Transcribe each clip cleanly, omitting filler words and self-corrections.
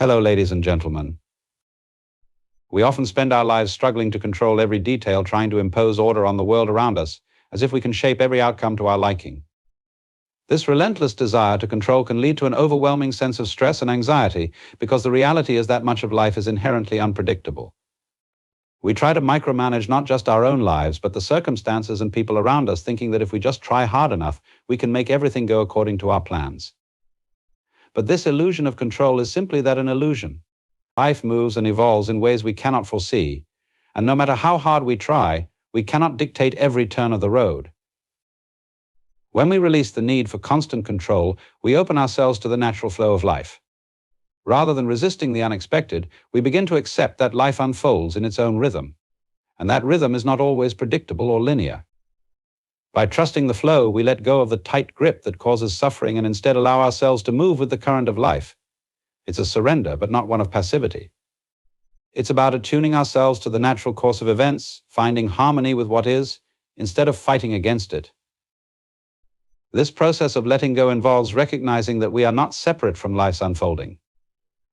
Hello, ladies and gentlemen. We often spend our lives struggling to control every detail, trying to impose order on the world around us, as if we can shape every outcome to our liking. This relentless desire to control can lead to an overwhelming sense of stress and anxiety, because the reality is that much of life is inherently unpredictable. We try to micromanage not just our own lives, but the circumstances and people around us, thinking that if we just try hard enough, we can make everything go according to our plans. But this illusion of control is simply that, an illusion. Life moves and evolves in ways we cannot foresee, and no matter how hard we try, we cannot dictate every turn of the road. When we release the need for constant control, we open ourselves to the natural flow of life. Rather than resisting the unexpected, we begin to accept that life unfolds in its own rhythm, and that rhythm is not always predictable or linear. By trusting the flow, we let go of the tight grip that causes suffering and instead allow ourselves to move with the current of life. It's a surrender, but not one of passivity. It's about attuning ourselves to the natural course of events, finding harmony with what is, instead of fighting against it. This process of letting go involves recognizing that we are not separate from life's unfolding.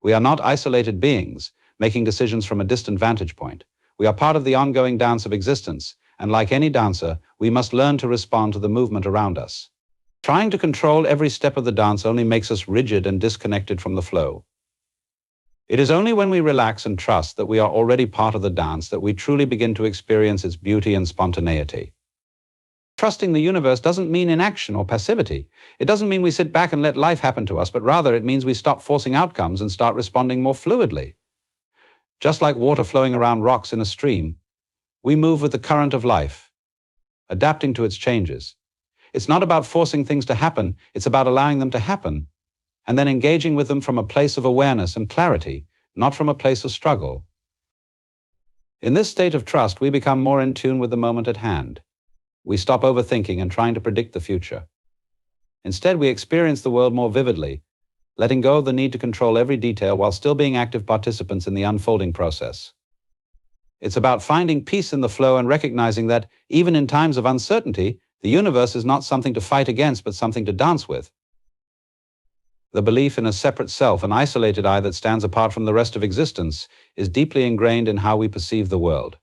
We are not isolated beings, making decisions from a distant vantage point. We are part of the ongoing dance of existence, and like any dancer, we must learn to respond to the movement around us. Trying to control every step of the dance only makes us rigid and disconnected from the flow. It is only when we relax and trust that we are already part of the dance that we truly begin to experience its beauty and spontaneity. Trusting the universe doesn't mean inaction or passivity. It doesn't mean we sit back and let life happen to us, but rather it means we stop forcing outcomes and start responding more fluidly. Just like water flowing around rocks in a stream, we move with the current of life, adapting to its changes. It's not about forcing things to happen, it's about allowing them to happen, and then engaging with them from a place of awareness and clarity, not from a place of struggle. In this state of trust, we become more in tune with the moment at hand. We stop overthinking and trying to predict the future. Instead, we experience the world more vividly, letting go of the need to control every detail while still being active participants in the unfolding process. It's about finding peace in the flow and recognizing that, even in times of uncertainty, the universe is not something to fight against, but something to dance with. The belief in a separate self, an isolated I that stands apart from the rest of existence, is deeply ingrained in how we perceive the world.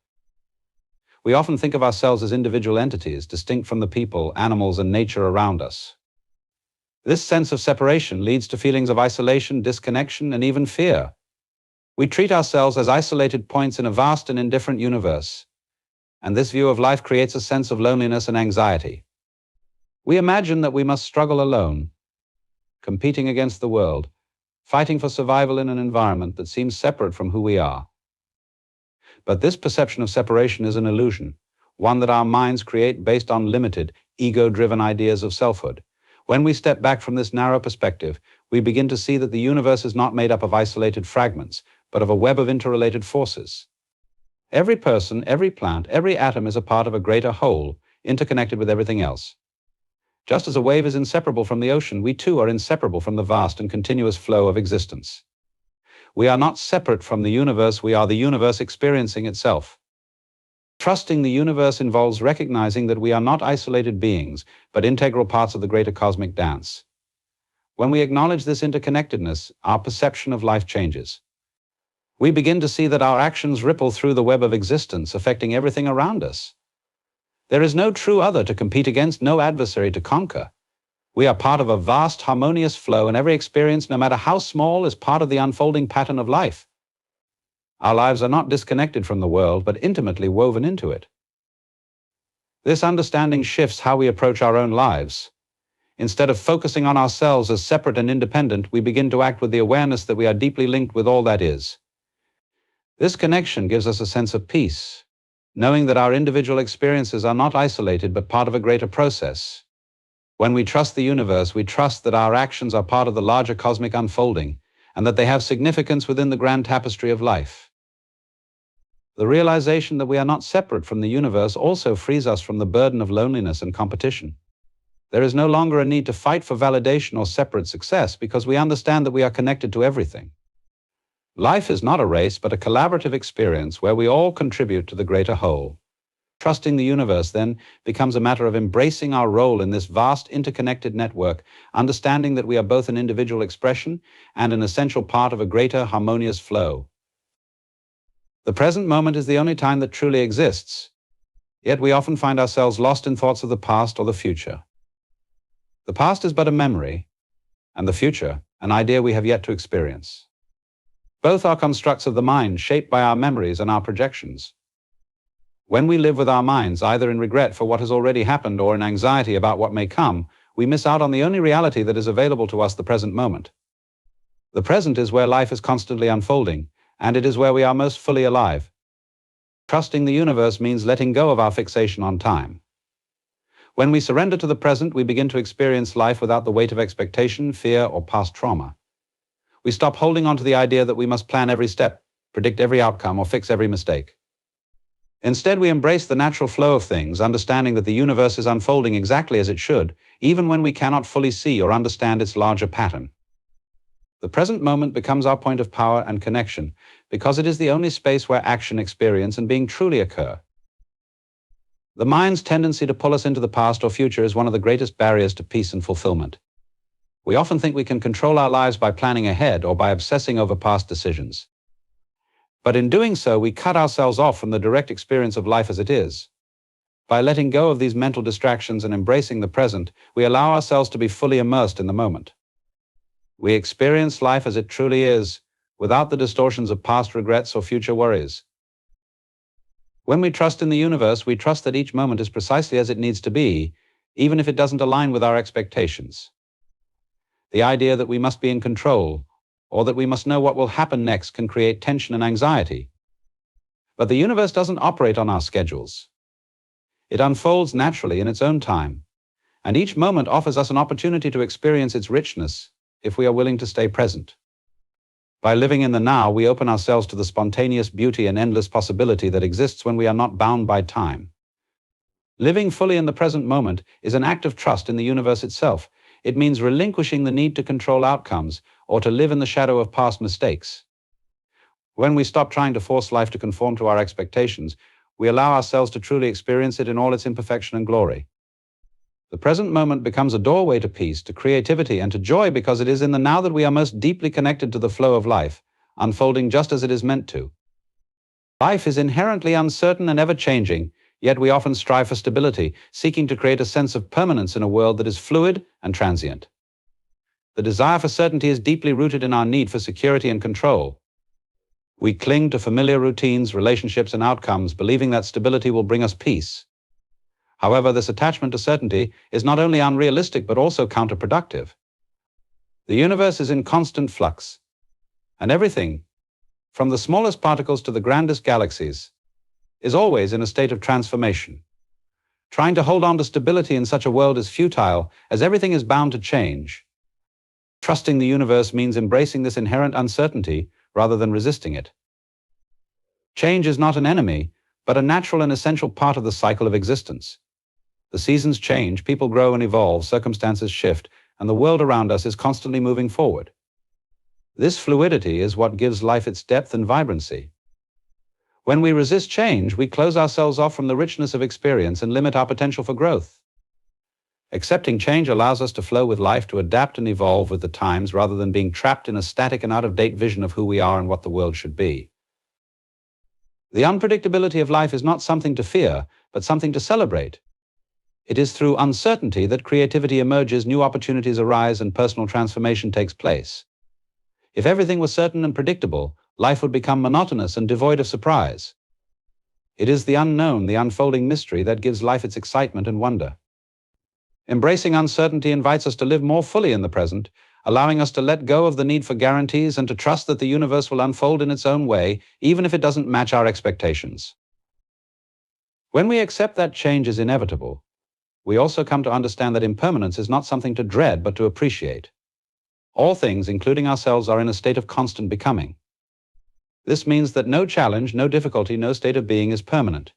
We often think of ourselves as individual entities, distinct from the people, animals, and nature around us. This sense of separation leads to feelings of isolation, disconnection, and even fear. We treat ourselves as isolated points in a vast and indifferent universe, and this view of life creates a sense of loneliness and anxiety. We imagine that we must struggle alone, competing against the world, fighting for survival in an environment that seems separate from who we are. But this perception of separation is an illusion, one that our minds create based on limited, ego-driven ideas of selfhood. When we step back from this narrow perspective, we begin to see that the universe is not made up of isolated fragments, but of a web of interrelated forces. Every person, every plant, every atom is a part of a greater whole, interconnected with everything else. Just as a wave is inseparable from the ocean, we too are inseparable from the vast and continuous flow of existence. We are not separate from the universe, we are the universe experiencing itself. Trusting the universe involves recognizing that we are not isolated beings, but integral parts of the greater cosmic dance. When we acknowledge this interconnectedness, our perception of life changes. We begin to see that our actions ripple through the web of existence, affecting everything around us. There is no true other to compete against, no adversary to conquer. We are part of a vast, harmonious flow, and every experience, no matter how small, is part of the unfolding pattern of life. Our lives are not disconnected from the world, but intimately woven into it. This understanding shifts how we approach our own lives. Instead of focusing on ourselves as separate and independent, we begin to act with the awareness that we are deeply linked with all that is. This connection gives us a sense of peace, knowing that our individual experiences are not isolated but part of a greater process. When we trust the universe, we trust that our actions are part of the larger cosmic unfolding, and that they have significance within the grand tapestry of life. The realization that we are not separate from the universe also frees us from the burden of loneliness and competition. There is no longer a need to fight for validation or separate success, because we understand that we are connected to everything. Life is not a race, but a collaborative experience where we all contribute to the greater whole. Trusting the universe, then, becomes a matter of embracing our role in this vast interconnected network, understanding that we are both an individual expression and an essential part of a greater harmonious flow. The present moment is the only time that truly exists, yet we often find ourselves lost in thoughts of the past or the future. The past is but a memory, and the future, an idea we have yet to experience. Both are constructs of the mind, shaped by our memories and our projections. When we live with our minds, either in regret for what has already happened or in anxiety about what may come, we miss out on the only reality that is available to us, the present moment. The present is where life is constantly unfolding, and it is where we are most fully alive. Trusting the universe means letting go of our fixation on time. When we surrender to the present, we begin to experience life without the weight of expectation, fear, or past trauma. We stop holding on to the idea that we must plan every step, predict every outcome, or fix every mistake. Instead, we embrace the natural flow of things, understanding that the universe is unfolding exactly as it should, even when we cannot fully see or understand its larger pattern. The present moment becomes our point of power and connection, because it is the only space where action, experience, and being truly occur. The mind's tendency to pull us into the past or future is one of the greatest barriers to peace and fulfillment. We often think we can control our lives by planning ahead or by obsessing over past decisions. But in doing so, we cut ourselves off from the direct experience of life as it is. By letting go of these mental distractions and embracing the present, we allow ourselves to be fully immersed in the moment. We experience life as it truly is, without the distortions of past regrets or future worries. When we trust in the universe, we trust that each moment is precisely as it needs to be, even if it doesn't align with our expectations. The idea that we must be in control, or that we must know what will happen next, can create tension and anxiety. But the universe doesn't operate on our schedules. It unfolds naturally in its own time, and each moment offers us an opportunity to experience its richness if we are willing to stay present. By living in the now, we open ourselves to the spontaneous beauty and endless possibility that exists when we are not bound by time. Living fully in the present moment is an act of trust in the universe itself. It means relinquishing the need to control outcomes or to live in the shadow of past mistakes. When we stop trying to force life to conform to our expectations, we allow ourselves to truly experience it in all its imperfection and glory. The present moment becomes a doorway to peace, to creativity, and to joy, because it is in the now that we are most deeply connected to the flow of life, unfolding just as it is meant to. Life is inherently uncertain and ever-changing, yet we often strive for stability, seeking to create a sense of permanence in a world that is fluid and transient. The desire for certainty is deeply rooted in our need for security and control. We cling to familiar routines, relationships, and outcomes, believing that stability will bring us peace. However, this attachment to certainty is not only unrealistic but also counterproductive. The universe is in constant flux, and everything, from the smallest particles to the grandest galaxies, is always in a state of transformation. Trying to hold on to stability in such a world is futile, as everything is bound to change. Trusting the universe means embracing this inherent uncertainty rather than resisting it. Change is not an enemy, but a natural and essential part of the cycle of existence. The seasons change, people grow and evolve, circumstances shift, and the world around us is constantly moving forward. This fluidity is what gives life its depth and vibrancy. When we resist change, we close ourselves off from the richness of experience and limit our potential for growth. Accepting change allows us to flow with life, to adapt and evolve with the times, rather than being trapped in a static and out-of-date vision of who we are and what the world should be. The unpredictability of life is not something to fear, but something to celebrate. It is through uncertainty that creativity emerges, new opportunities arise, and personal transformation takes place. If everything was certain and predictable, life would become monotonous and devoid of surprise. It is the unknown, the unfolding mystery, that gives life its excitement and wonder. Embracing uncertainty invites us to live more fully in the present, allowing us to let go of the need for guarantees and to trust that the universe will unfold in its own way, even if it doesn't match our expectations. When we accept that change is inevitable, we also come to understand that impermanence is not something to dread, but to appreciate. All things, including ourselves, are in a state of constant becoming. This means that no challenge, no difficulty, no state of being is permanent.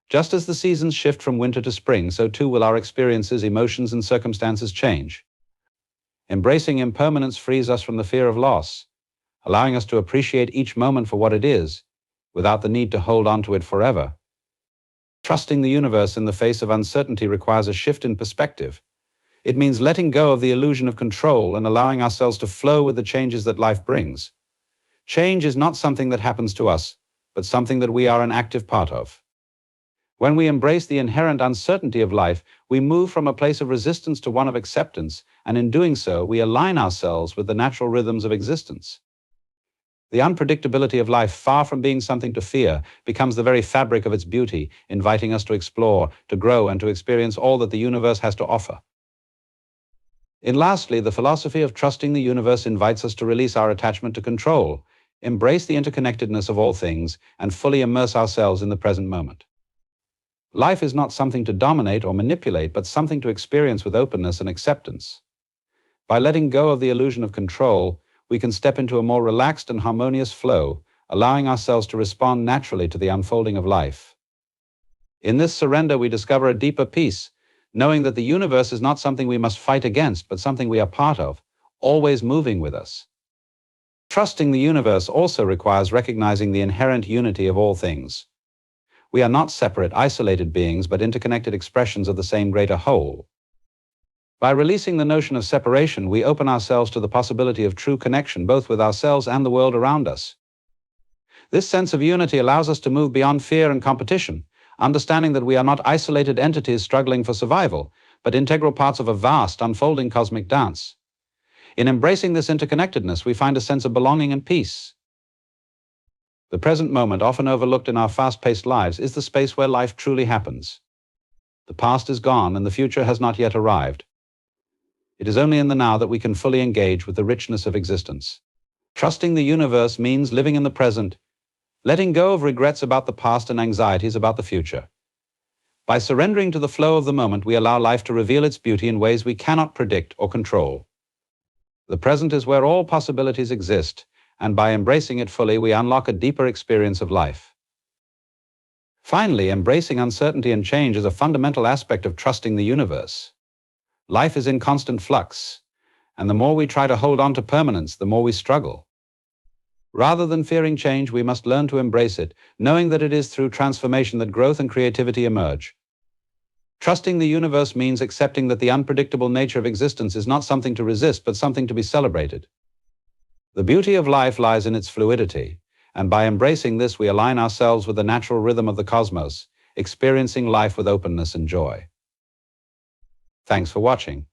Just as the seasons shift from winter to spring, so too will our experiences, emotions, and circumstances change. Embracing impermanence frees us from the fear of loss, allowing us to appreciate each moment for what it is, without the need to hold on to it forever. Trusting the universe in the face of uncertainty requires a shift in perspective. It means letting go of the illusion of control and allowing ourselves to flow with the changes that life brings. Change is not something that happens to us, but something that we are an active part of. When we embrace the inherent uncertainty of life, we move from a place of resistance to one of acceptance, and in doing so, we align ourselves with the natural rhythms of existence. The unpredictability of life, far from being something to fear, becomes the very fabric of its beauty, inviting us to explore, to grow, and to experience all that the universe has to offer. And lastly, the philosophy of trusting the universe invites us to release our attachment to control, embrace the interconnectedness of all things, and fully immerse ourselves in the present moment. Life is not something to dominate or manipulate, but something to experience with openness and acceptance. By letting go of the illusion of control, we can step into a more relaxed and harmonious flow, allowing ourselves to respond naturally to the unfolding of life. In this surrender, we discover a deeper peace, knowing that the universe is not something we must fight against, but something we are part of, always moving with us. Trusting the universe also requires recognizing the inherent unity of all things. We are not separate, isolated beings, but interconnected expressions of the same greater whole. By releasing the notion of separation, we open ourselves to the possibility of true connection, both with ourselves and the world around us. This sense of unity allows us to move beyond fear and competition, understanding that we are not isolated entities struggling for survival, but integral parts of a vast, unfolding cosmic dance. In embracing this interconnectedness, we find a sense of belonging and peace. The present moment, often overlooked in our fast-paced lives, is the space where life truly happens. The past is gone and the future has not yet arrived. It is only in the now that we can fully engage with the richness of existence. Trusting the universe means living in the present, letting go of regrets about the past and anxieties about the future. By surrendering to the flow of the moment, we allow life to reveal its beauty in ways we cannot predict or control. The present is where all possibilities exist, and by embracing it fully, we unlock a deeper experience of life. Finally, embracing uncertainty and change is a fundamental aspect of trusting the universe. Life is in constant flux, and the more we try to hold on to permanence, the more we struggle. Rather than fearing change, we must learn to embrace it, knowing that it is through transformation that growth and creativity emerge. Trusting the universe means accepting that the unpredictable nature of existence is not something to resist, but something to be celebrated. The beauty of life lies in its fluidity, and by embracing this, we align ourselves with the natural rhythm of the cosmos, experiencing life with openness and joy. Thanks for watching.